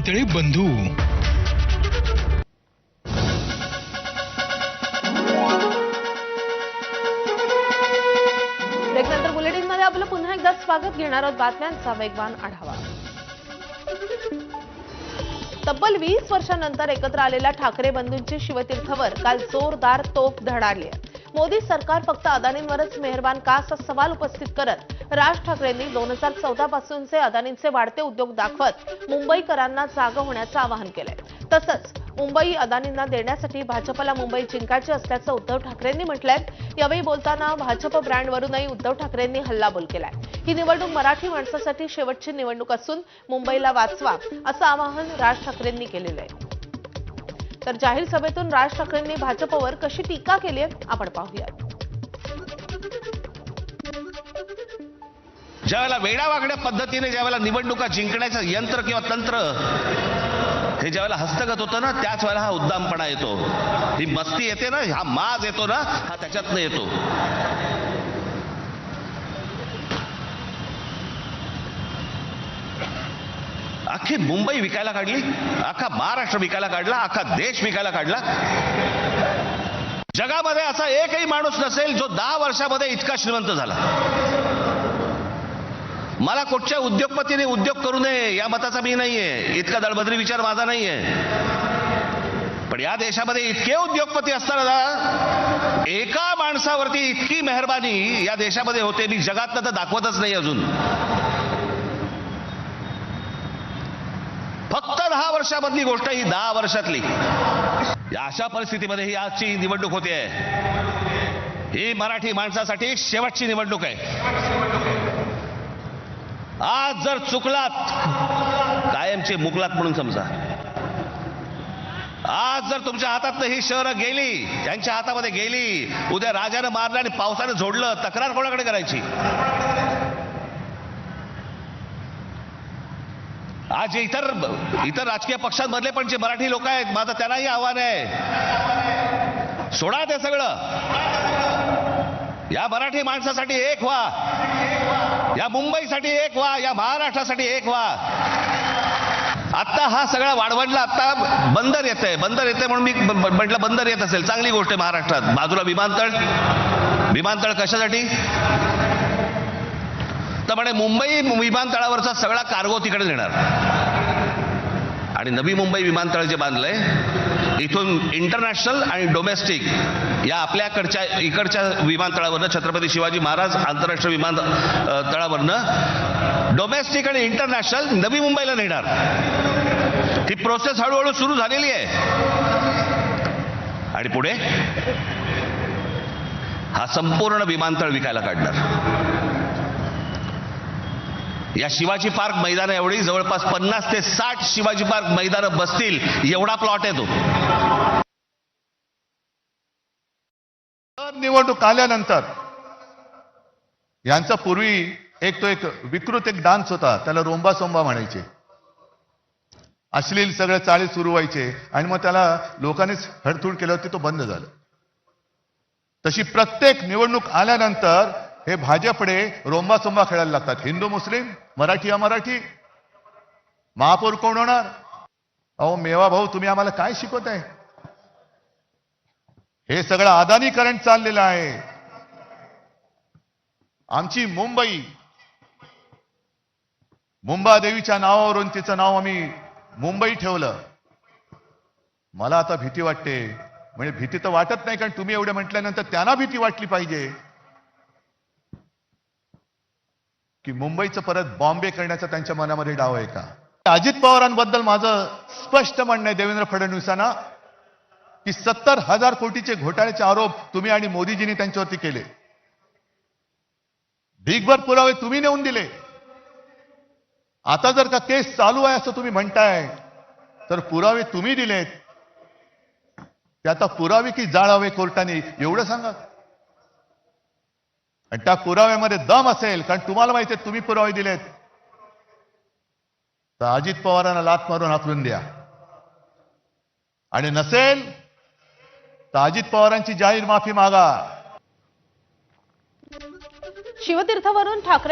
पितळे बंधू. ब्रेकनंतर बुलेटिनमध्ये आपलं पुन्हा एकदा स्वागत. घेणार आहोत बातम्यांचा वेगवान आढावा. तब्बल 20 वर्षांनंतर एकत्र आलेल्या ठाकरे बंधूंची शिवतीर्थवर काल जोरदार तोफ धडाडली. मोदी सरकार फक्त अदानींवरच मेहरबान का असा सवाल उपस्थित करत राज ठाकरेंनी 2014 पासूनचे अदानींचे वाढते उद्योग दाखवत मुंबईकरांना जागं होण्याचं आवाहन केलंय. तसंच मुंबई अदानींना देण्यासाठी भाजपला मुंबई जिंकायची असल्याचं उद्धव ठाकरेंनी म्हटलंय. यावेळी बोलताना भाजप ब्रँडवरूनही उद्धव ठाकरेंनी हल्लाबोल केलाय. ही निवडणूक मराठी माणसासाठी शेवटची निवडणूक असून मुंबईला वाचवा असं आवाहन राज ठाकरेंनी केलेलं आहे. तर जाहीर सभेतून राज ठाकरेंनी भाजपवर कशी टीका केली आहे आपण पाहूयात. ज्यावेळेला वेडावागड्या पद्धतीने ज्यावेळेला निवडणुका जिंकण्याचं यंत्र किंवा तंत्र हे ज्यावेळेला हस्तगत होतं ना, त्याच वेळेला हा उद्दामपणा येतो, ही मस्ती येते ना, हा माज येतो ना, हा त्याच्यातनं येतो. अख्खी मुंबई विकायला काढली, अख्खा महाराष्ट्र विकायला काढला, अख्खा देश विकायला काढला. जगामध्ये असा एकही माणूस नसेल जो 10 वर्षामध्ये इतका श्रीमंत झाला. मला कुठच्या उद्योगपतीने उद्योग करू नये या मताचा मी नाहीये, इतका दळभद्री विचार माझा नाहीये. पण या देशामध्ये इतके उद्योगपती असताना एका माणसावरती इतकी मेहरबानी या देशामध्ये होते, मी जगातनं तर दाखवतच नाही अजून. फक्त 10 वर्षामधली गोष्ट, ही 10 वर्षातली. या अशा परिस्थितीमध्ये ही आजची निवडणूक होते. ही मराठी माणसासाठी शेवटची निवडणूक आहे. आज जर चुकलात, कायमचे मुकलात म्हणून समजा. आज जर तुमच्या हातातनं ही शहरं गेली, त्यांच्या हातामध्ये गेली, उद्या राजानं मारलं आणि पावसानं झोडलं, तक्रार कोणाकडे करायची? आज इतर राजकीय पक्षांमधले पण जे मराठी लोक आहेत, माझं त्यांनाही आव्हान आहे, सोडा ते सगळं. या मराठी माणसासाठी एक व्हा, या मुंबईसाठी एक व्हा, या महाराष्ट्रासाठी एक व्हा. आता हा सगळा वाढवणला, आता बंदर येतंय म्हणून मी म्हटलं बंदर येत असेल, चांगली गोष्ट आहे. महाराष्ट्रात बाजूला विमानतळ कशासाठी? तर म्हणे मुंबई विमानतळावरचा सगळा कार्गो तिकडे नेणार. आणि नवी मुंबई विमानतळ जे बांधलंय, इथून इंटरनॅशनल आणि डोमेस्टिक या आपल्याकडच्या इकडच्या विमानतळावरनं, छत्रपती शिवाजी महाराज आंतरराष्ट्रीय विमानतळावरनं डोमेस्टिक आणि इंटरनॅशनल नवी मुंबईला नेणार. ही प्रोसेस हळूहळू सुरू झालेली आहे. आणि पुढे हा संपूर्ण विमानतळ विकायला काढणार. या शिवाजी पार्क मैदान एवढी जवळपास 50 ते 60 शिवाजी पार्क मैदानं बसतील एवढा प्लॉट आहे तो. निवडणूक आल्यानंतर यांचा पूर्वी एक विकृत डान्स होता, त्याला रोंबा सोंबा म्हणायचे. अश्लील सगळं चाळी सुरू व्हायचे आणि मग त्याला लोकांनीच हडतूड केल्यावरती तो बंद झाला. तशी प्रत्येक निवडणूक आल्यानंतर हे भाजपडे रोंबा सोंबा खेळायला लागतात. हिंदू मुस्लिम, मराठी अमराठी, महापौर कोण होणार? अहो मेवा भाऊ, तुम्ही आम्हाला काय शिकवताय? हे सगळं अदानीकरण चाललेलं आहे. आमची मुंबादेवीच्या नावावरून तिचं नाव आम्ही मुंबई ठेवलं. मला आता भीती वाटते. म्हणजे भीती तर वाटत नाही, कारण तुम्ही एवढं म्हटल्यानंतर त्यांना भीती वाटली पाहिजे की मुंबईचं परत बॉम्बे करण्याचा त्यांच्या मनामध्ये डाव आहे का? अजित पवारांबद्दल माझं स्पष्ट म्हणणं आहे देवेंद्र फडणवीसांना की 70,000 कोटीचे घोटाळ्याचे आरोप तुम्ही आणि मोदीजींनी त्यांच्यावरती केले. ढीगभर पुरावे तुम्ही नेऊन दिले. आता जर का केस चालू आहे असं तुम्ही म्हणताय, तर पुरावे तुम्ही दिलेत, ते आता पुरावे की जाळावे कोर्टाने, एवढं सांगा. आणि त्या पुराव्यामध्ये दम असेल, कारण तुम्हाला माहिती आहे तुम्ही पुरावे दिलेत, तर अजित पवारांना लाथ मारून हाकलून द्या. आणि नसेल तर अजित पवारांची जाहीर माफी मागा. शिवतीर्थवरून ठाकरे